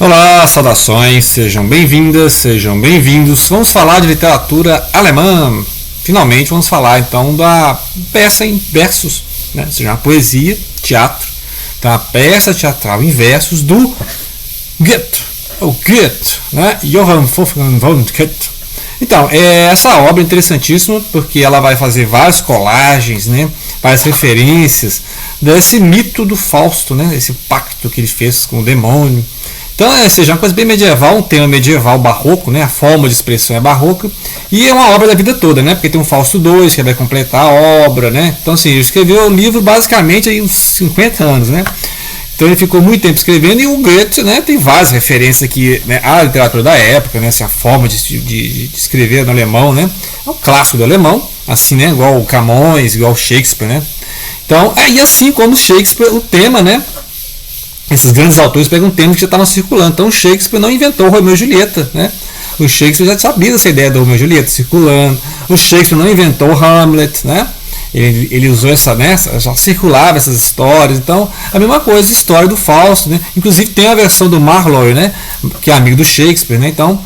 Olá, saudações, sejam bem-vindas, sejam bem-vindos. Vamos falar de literatura alemã. Finalmente vamos falar então da peça em versos, né? Ou seja, uma poesia, teatro. Então a peça teatral em versos do Goethe, ou Goethe, né? Johann Wolfgang von Goethe. Então, essa obra é interessantíssima porque ela vai fazer várias colagens, né? Várias referências desse mito do Fausto, né? Esse pacto que ele fez com o demônio. Então, seja uma coisa bem medieval, um tema medieval barroco, né? A forma de expressão é barroca, e é uma obra da vida toda, né? Porque tem um Fausto II que vai completar a obra, né? Então, assim, ele escreveu o livro basicamente aí uns 50 anos, né? Então ele ficou muito tempo escrevendo, e o Goethe, né, tem várias referências aqui, né, à literatura da época, né, assim, a forma de escrever no alemão, né? É um clássico do alemão, assim, né? Igual o Camões, igual o Shakespeare, né? Então, e assim como Shakespeare, o tema, né? Esses grandes autores pegam um tema que já estava circulando. Então, Shakespeare não inventou o Romeu e Julieta, né? O Shakespeare já sabia dessa ideia do Romeu e Julieta circulando. O Shakespeare não inventou o Hamlet, né? Ele usou essa, né? Já circulava essas histórias. Então, a mesma coisa, a história do Fausto, né? Inclusive tem a versão do Marlowe, né? Que é amigo do Shakespeare, né? Então,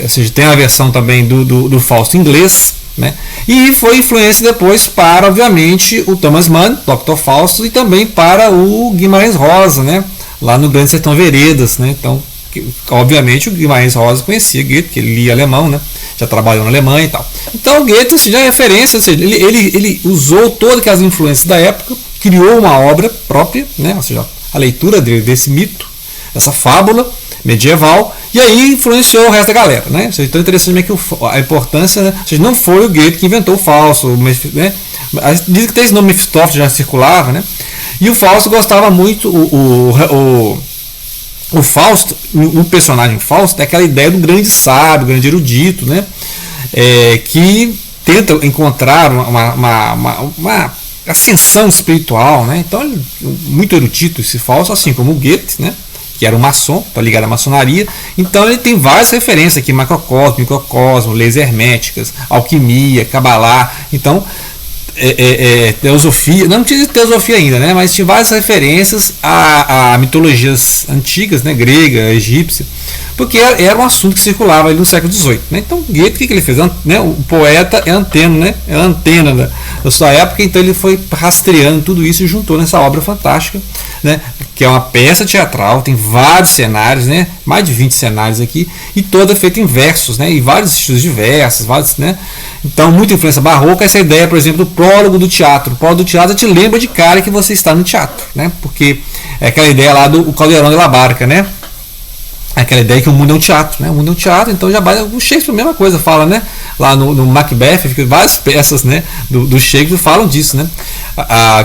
ou seja, tem a versão também do Fausto inglês, né? E foi influência depois para, obviamente, o Thomas Mann, Dr. Fausto, e também para o Guimarães Rosa, né? Lá no Grande Sertão Veredas, né? Então, obviamente, o Guimarães Rosa conhecia Goethe, porque ele lia alemão, né? Já trabalhou na Alemanha e tal. Então, o Goethe, assim, já é referência, ou seja, ele usou todas aquelas influências da época, criou uma obra própria, né? Ou seja, a leitura desse mito, essa fábula medieval, e aí influenciou o resto da galera, né? Ou seja, então é interessante que a importância, né? Ou seja, não foi o Goethe que inventou o Fausto, né? Diz que tem esse nome Mephistófeles, já circulava, né? E o Fausto gostava muito, o Fausto, o personagem Fausto é aquela ideia do grande sábio, grande erudito, né? Que tenta encontrar uma ascensão espiritual, né? Então, muito erudito esse Fausto, assim como o Goethe, né? Que era um maçom, está ligado à maçonaria. Então ele tem várias referências aqui, macrocosmo, microcosmo, leis herméticas, alquimia, cabalá. Então, teosofia, não tinha teosofia ainda, né? Mas tinha várias referências a mitologias antigas, né? Grega, egípcia, porque era um assunto que circulava ali no século XVIII, né? Então, Goethe, o que ele fez? Né? O poeta é antena, né? É a antena da sua época, então ele foi rastreando tudo isso e juntou nessa obra fantástica, né? Que é uma peça teatral, tem vários cenários, né? Mais de 20 cenários aqui, e toda feita em versos, né? E vários estilos diversos, vários, né? Então, muita influência barroca. Essa ideia, por exemplo, do prólogo do teatro. O prólogo do teatro te lembra de cara que você está no teatro, né? Porque é aquela ideia lá do Caldeirão de la Barca, né? Aquela ideia que o mundo é um teatro, né? O mundo é um teatro, então já vai. O Shakespeare, a mesma coisa, fala, né? Lá no Macbeth, várias peças, né? Do Shakespeare falam disso, né?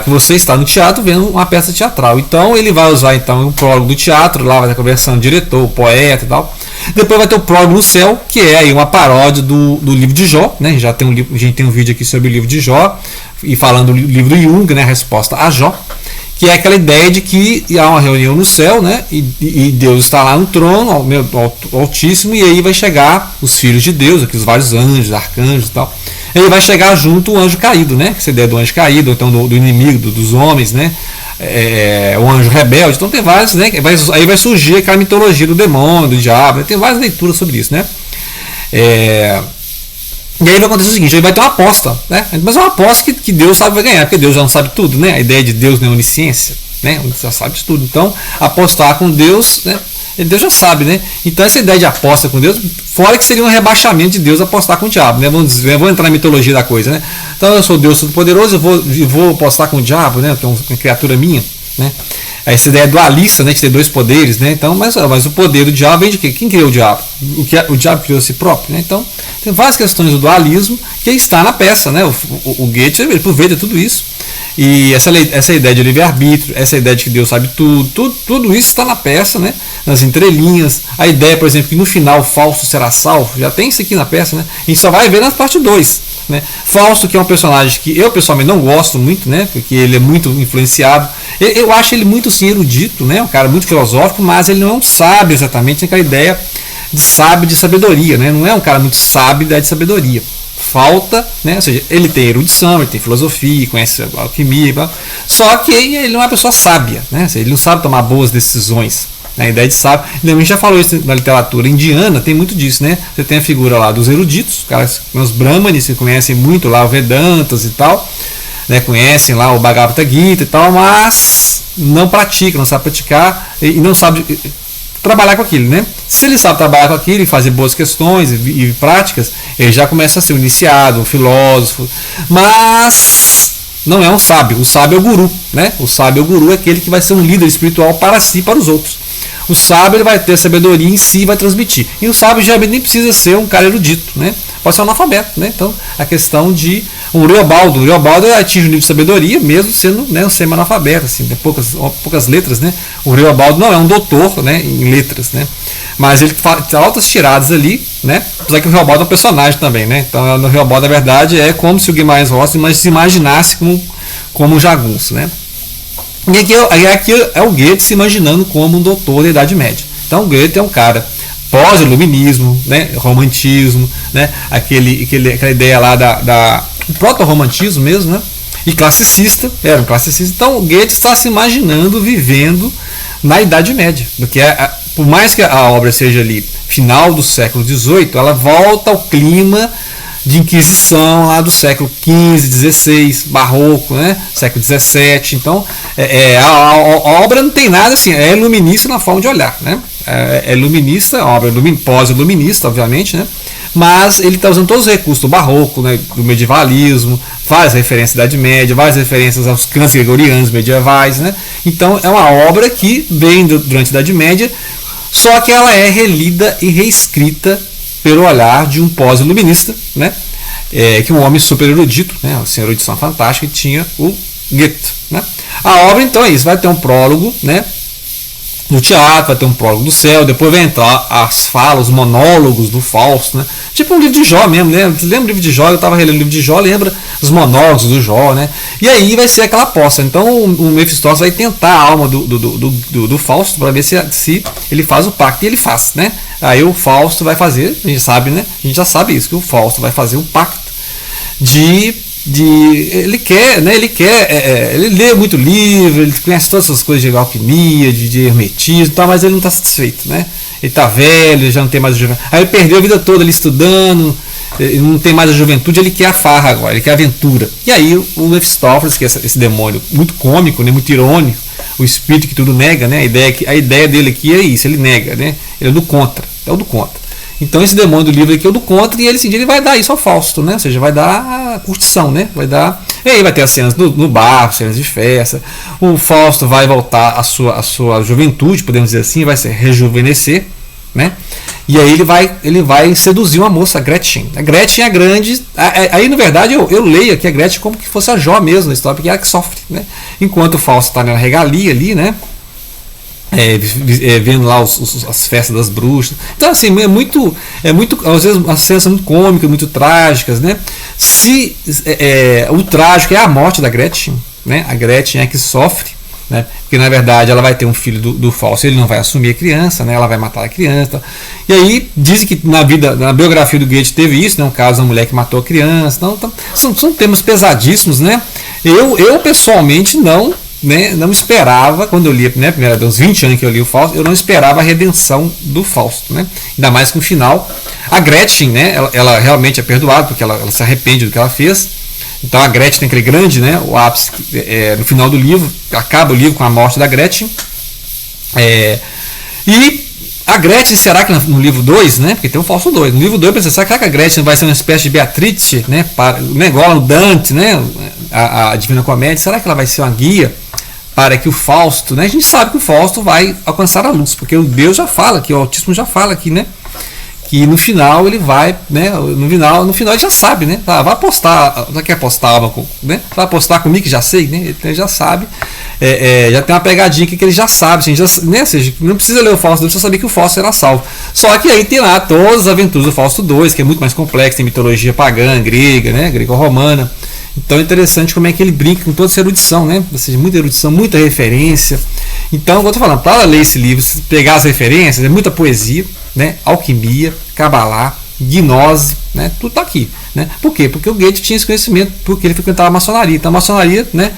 Que você está no teatro vendo uma peça teatral. Então ele vai usar então o prólogo do teatro, lá vai estar conversando o diretor, o poeta e tal. Depois vai ter o prólogo no céu, que é aí uma paródia do livro de Jó, né? A gente tem um vídeo aqui sobre o livro de Jó, e falando do livro do Jung, né? A resposta a Jó, que é aquela ideia de que há uma reunião no céu, né? E Deus está lá no trono, ao Altíssimo, e aí vai chegar os filhos de Deus, aqui os vários anjos, arcanjos e tal. Ele vai chegar junto o anjo caído, né? Essa ideia do anjo caído, ou então do inimigo, dos homens, né? O anjo rebelde. Então tem várias, né? Aí vai surgir aquela mitologia do demônio, do diabo, né? Tem várias leituras sobre isso, né? E aí vai acontecer o seguinte, aí vai ter uma aposta, né? Mas é uma aposta que Deus sabe vai ganhar, porque Deus já não sabe tudo, né? A ideia de Deus não é onisciência, né? Ele já sabe de tudo. Então, apostar com Deus, né? Deus já sabe, né? Então essa ideia de aposta com Deus, fora que seria um rebaixamento de Deus apostar com o diabo, né? Vamos entrar na mitologia da coisa, né? Então eu sou Deus Todo-Poderoso, eu vou apostar com o diabo, né? Que é uma criatura minha, né? Essa ideia dualista, né? De ter dois poderes, né? Então, mas o poder do diabo vem de quê? Quem criou o diabo? O diabo criou a si próprio, né? Então, tem várias questões do dualismo que está na peça, né? O Goethe ele aproveita tudo isso. E essa ideia de livre-arbítrio, essa ideia de que Deus sabe tudo isso está na peça, né? Nas entrelinhas. A ideia, por exemplo, que no final Fausto será salvo, já tem isso aqui na peça, né? A gente só vai ver na parte 2. Né? Fausto, que é um personagem que eu pessoalmente não gosto muito, né? Porque ele é muito influenciado. Eu acho ele muito sim, erudito, né? Um cara muito filosófico, mas ele não sabe exatamente aquela ideia de sábio de sabedoria, né? Não é um cara muito sábio de sabedoria. Falta, né? Ou seja, ele tem erudição, ele tem filosofia, conhece alquimia, só que ele não é uma pessoa sábia, né? Ele não sabe tomar boas decisões. A ideia de sábio. A gente já falou isso na literatura indiana, tem muito disso, né? Você tem a figura lá dos eruditos, os brahmanes, que conhecem muito lá o Vedantas e tal, né? Conhecem lá o Bhagavad Gita e tal, mas não praticam, não sabe praticar e não sabe trabalhar com aquilo, né? Se ele sabe trabalhar com aquilo e fazer boas questões e práticas, ele já começa a ser um iniciado, um filósofo, mas não é um sábio. O sábio é o guru, né? O sábio é o guru, é aquele que vai ser um líder espiritual para si e para os outros. O sábio ele vai ter sabedoria em si e vai transmitir. E o sábio geralmente nem precisa ser um cara erudito, né? Pode ser um analfabeto, né? Então, a questão de o Riobaldo atinge o nível de sabedoria, mesmo sendo, né, um semi-analfabeto, assim, tem poucas letras, né? O Riobaldo não é um doutor, né, em letras, né? Mas ele faz altas tiradas ali, né? Apesar que o Riobaldo é um personagem também, né? Então, no Riobaldo, na verdade, é como se o Guimarães Rosa se imaginasse como um jagunço, né? E aqui é o Goethe se imaginando como um doutor da Idade Média. Então, o Goethe é um cara pós-iluminismo, né, romantismo, né, aquela ideia lá do proto-romantismo mesmo, né, e classicista, era um classicista. Então, o Goethe está se imaginando vivendo na Idade Média, porque por mais que a obra seja ali final do século XVIII, ela volta ao clima de Inquisição lá do século XV, XVI, barroco, né? Século XVII. Então, a obra não tem nada assim, é iluminista na forma de olhar, né? É iluminista, a obra é pós-iluminista, obviamente, né? Mas ele está usando todos os recursos do barroco, né? Do medievalismo, várias referências à Idade Média, várias referências aos cânticos gregorianos medievais, né? Então, é uma obra que vem durante a Idade Média, só que ela é relida e reescrita pelo olhar de um pós-iluminista, né? Que é um homem super erudito, né? Uma erudição fantástica, que tinha o Goethe, né? A obra, então, é isso, vai ter um prólogo, né? No teatro, vai ter um prólogo do céu, depois vai entrar as falas, os monólogos do Fausto, né? Tipo um livro de Jó mesmo, né? Lembra o livro de Jó? Eu estava relendo o livro de Jó, lembra os monólogos do Jó, né? E aí vai ser aquela aposta. Então o Mefistófeles vai tentar a alma do Fausto para ver se ele faz o pacto, e ele faz, né? Aí o Fausto vai fazer, a gente sabe, né? A gente já sabe isso, que o Fausto vai fazer um pacto ele lê muito livro, ele conhece todas essas coisas de alquimia, de hermetismo, tal, mas ele não está satisfeito, né? Ele está velho, ele já não tem mais a juventude. Aí ele perdeu a vida toda ali estudando, ele não tem mais a juventude, ele quer a farra agora, ele quer a aventura. E aí o Mefistófeles, que é esse demônio muito cômico, né, muito irônico, o espírito que tudo nega, né? A ideia dele aqui é isso, ele nega, né? Ele é do contra, é o do contra. Então esse demônio do livro aqui é o do contra, e ele vai dar isso ao Fausto, né? Ou seja, vai dar a curtição, né? Vai dar. E aí vai ter as cenas no bar, cenas de festa. O Fausto vai voltar à sua juventude, podemos dizer assim, vai se rejuvenescer, né? E aí ele vai seduzir uma moça, a Gretchen. A Gretchen é a grande. Aí, na verdade, eu leio aqui a Gretchen como que fosse a Jó mesmo na história, porque é ela que sofre, né? Enquanto o Fausto está na regalia ali, né? Vendo lá as festas das bruxas. Então, assim, é muito às vezes as cenas são muito cômicas, muito trágicas, né? O trágico é a morte da Gretchen, né? A Gretchen é que sofre, né? Porque na verdade ela vai ter um filho do Fausto, ele não vai assumir a criança, né? Ela vai matar a criança. E aí dizem que na biografia do Goethe teve isso, né? Um caso da mulher que matou a criança. Então são temas pesadíssimos, né? Eu pessoalmente não esperava, quando eu li a primeira vez, uns 20 anos que eu li o Fausto, eu não esperava a redenção do Fausto, né? Ainda mais que no final a Gretchen, né, ela realmente é perdoada, porque ela se arrepende do que ela fez. Então a Gretchen tem aquele grande, né, o ápice no final do livro, acaba o livro com a morte da Gretchen. E a Gretchen, será que no livro 2, né, porque tem o Fausto 2, no livro 2, será que a Gretchen vai ser uma espécie de Beatrice, né, igual o Dante, né, a Divina Comédia, será que ela vai ser uma guia para que o Fausto, né, a gente sabe que o Fausto vai alcançar a luz, porque o Deus já fala aqui, o Altíssimo já fala aqui, né, que no final ele vai, né, no final ele já sabe, né, vai apostar, já quer apostar, né, vai apostar comigo que já sei, né, ele já sabe, já tem uma pegadinha que ele já sabe, assim, né, ou seja, não precisa ler o Fausto 2 para saber que o Fausto será salvo. Só que aí tem lá todas as aventuras do Fausto 2, que é muito mais complexo, tem mitologia pagã, grega, né, grego-romana. Então é interessante como é que ele brinca com toda essa erudição, né? Ou seja, muita erudição, muita referência. Então, como eu estou falando, para ler esse livro, pegar as referências, é muita poesia, né? Alquimia, cabalá, gnose, né? Tudo está aqui, né? Por quê? Porque o Goethe tinha esse conhecimento, porque ele frequentava a maçonaria. Então a maçonaria, né,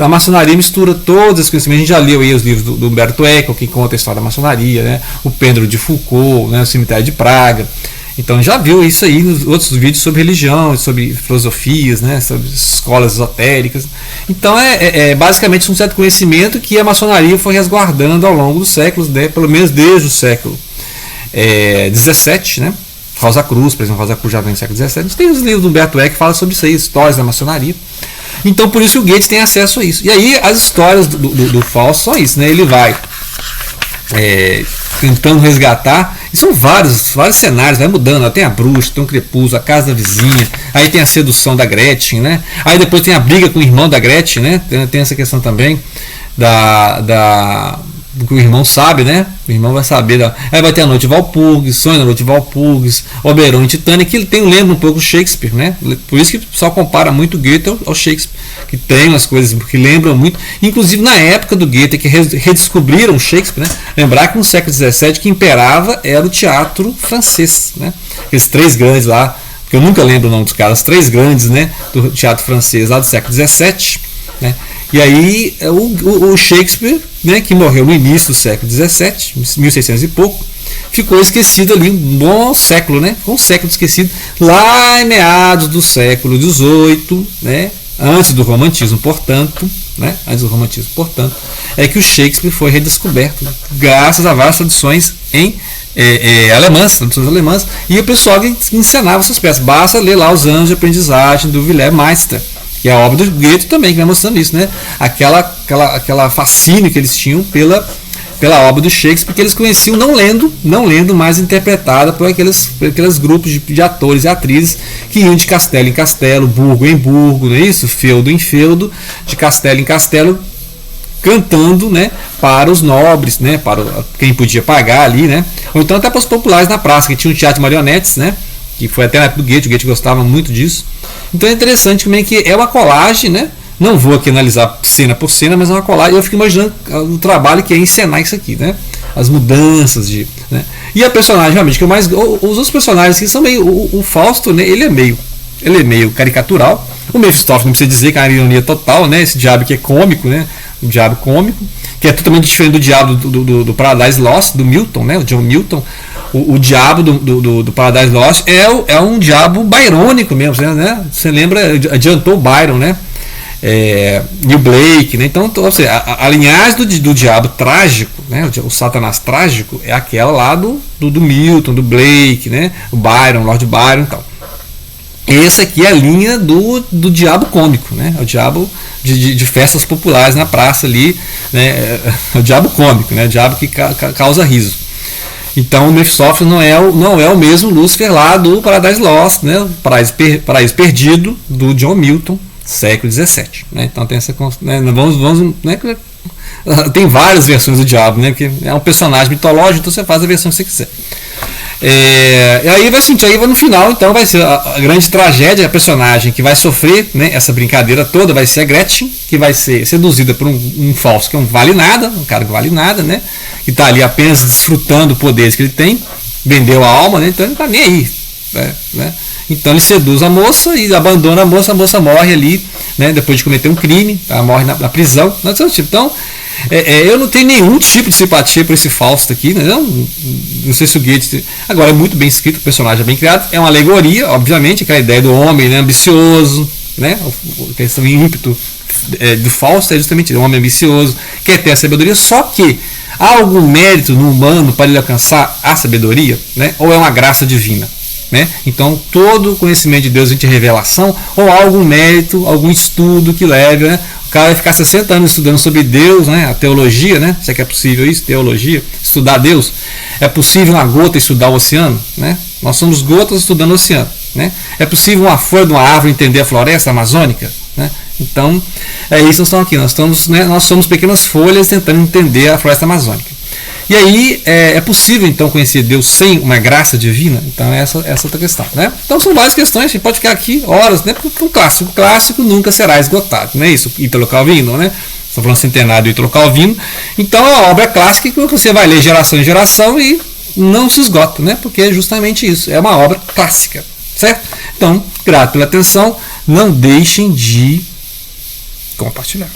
a maçonaria mistura todos os conhecimentos. A gente já leu aí os livros do Humberto Eco, que conta a história da maçonaria, né? O Pedro de Foucault, né? O Cemitério de Praga. Então já viu isso aí nos outros vídeos sobre religião, sobre filosofias, né, sobre escolas esotéricas. Então basicamente um certo conhecimento que a maçonaria foi resguardando ao longo dos séculos, né, pelo menos desde o século XVII, né? Rosa Cruz, por exemplo, Rosa Cruz já vem no século XVII. A gente tem os livros do Humberto Eco que falam sobre isso aí, histórias da maçonaria. Então por isso o Goethe tem acesso a isso. E aí as histórias do Fausto são isso, né? Ele vai tentando resgatar, e são vários cenários, vai mudando, tem a bruxa, tem o crepúsculo, a casa da vizinha, aí tem a sedução da Gretchen, né? Aí depois tem a briga com o irmão da Gretchen, né? Tem essa questão também que o irmão sabe, né? O irmão vai saber. Aí vai ter a Noite de Walpurgis, Sonho da Noite de Walpurgis, Oberon e Titânia, que lembra um pouco Shakespeare, né? Por isso que o pessoal compara muito Goethe ao Shakespeare, que tem umas coisas que lembram muito, inclusive na época do Goethe, que redescobriram Shakespeare, né? Lembrar que no século XVII que imperava era o teatro francês, né? Aqueles três grandes lá, que eu nunca lembro o nome dos caras, os três grandes, né, do teatro francês lá do século XVII, né? E aí o Shakespeare, né, que morreu no início do século XVII, 1600 e pouco, ficou esquecido ali um bom século, né? Ficou um século esquecido lá em meados do século XVIII, né? Antes do romantismo, portanto, né? Antes do romantismo, portanto, é que o Shakespeare foi redescoberto, né? Graças a várias traduções em traduções alemãs, e o pessoal que encenava essas peças. Basta ler lá Os Anos de Aprendizagem do Wilhelm Meister, que é a obra do Goethe também, que vai mostrando isso, né? Aquela fascínio que eles tinham pela obra do Shakespeare, que eles conheciam não lendo, mas interpretada por aqueles grupos de atores e atrizes que iam de castelo em castelo, burgo em burgo, não é isso? Feudo em feudo, de castelo em castelo, cantando, né, para os nobres, né, para quem podia pagar ali, né? Ou então até para os populares na praça, que tinha um teatro de marionetes, né? Que foi até na época do Goethe, o Goethe gostava muito disso. Então é interessante também que é uma colagem, né? Não vou aqui analisar cena por cena, mas é uma colagem. Eu fico imaginando o trabalho que é encenar isso aqui, né? As mudanças de, né? E a personagem realmente que eu mais, os outros personagens que são meio, o Fausto, né? Ele é meio caricatural. O Mephistófeles não precisa dizer que é uma ironia total, né? Esse diabo que é cômico, né? O diabo cômico, que é totalmente diferente do diabo do Paradise Lost, do Milton, né? O John Milton. O diabo do Paradise Lost é um diabo byrônico mesmo, né? Você lembra, adiantou o Byron, né? E o Blake, né? Então a linhagem do diabo trágico, né? O Satanás trágico é aquela lá do Milton, do Blake, né? O Byron, Lord Byron e tal. Esse aqui é a linha do diabo cômico, né? O diabo de festas populares na praça ali, né? É o diabo cômico, né? O diabo que causa riso. Então o Mephistófeles não é o mesmo Lúcifer lá do Paradise Lost, né? O Paraíso Perdido do John Milton, século XVII, né? Então tem essa, né? Vamos, né? Tem várias versões do diabo, né? Porque é um personagem mitológico, então você faz a versão que você quiser. E aí vai no final, então vai ser a grande tragédia, a personagem que vai sofrer, né, essa brincadeira toda vai ser a Gretchen, que vai ser seduzida por um falso que não vale nada, um cara que vale nada, né, que está ali apenas desfrutando poderes que ele tem, vendeu a alma, né, então ele não está nem aí, né. Então ele seduz a moça e abandona a moça morre ali, né, depois de cometer um crime, ela morre na prisão. Então eu não tenho nenhum tipo de simpatia por esse Fausto aqui, né? Não sei se o Goethe. Agora é muito bem escrito, o personagem é bem criado, é uma alegoria, obviamente, aquela ideia do homem, né, ambicioso, né? A questão ímpeto do Fausto é justamente o homem ambicioso, quer ter a sabedoria, só que há algum mérito no humano para ele alcançar a sabedoria, né? Ou é uma graça divina? Né? Então todo conhecimento de Deus vem de revelação, ou há algum mérito, algum estudo que leve, né? O cara vai ficar 60 anos estudando sobre Deus, né? A teologia, né? Se é que é possível isso, teologia, estudar Deus. É possível uma gota estudar o oceano, né? Nós somos gotas estudando o oceano, né? É possível uma folha de uma árvore entender a floresta amazônica, né? Então é isso que nós estamos aqui, nós somos pequenas folhas tentando entender a floresta amazônica. E aí é possível então conhecer Deus sem uma graça divina? Então essa é outra questão, né? Então são várias questões, a gente pode ficar aqui horas, né? Porque um clássico nunca será esgotado, não é isso? Ítalo Calvino, né? Estou falando centenário do Ítalo Calvino. Então a obra clássica que você vai ler geração em geração e não se esgota, né? Porque é justamente isso, é uma obra clássica, certo? Então, grato pela atenção, não deixem de compartilhar.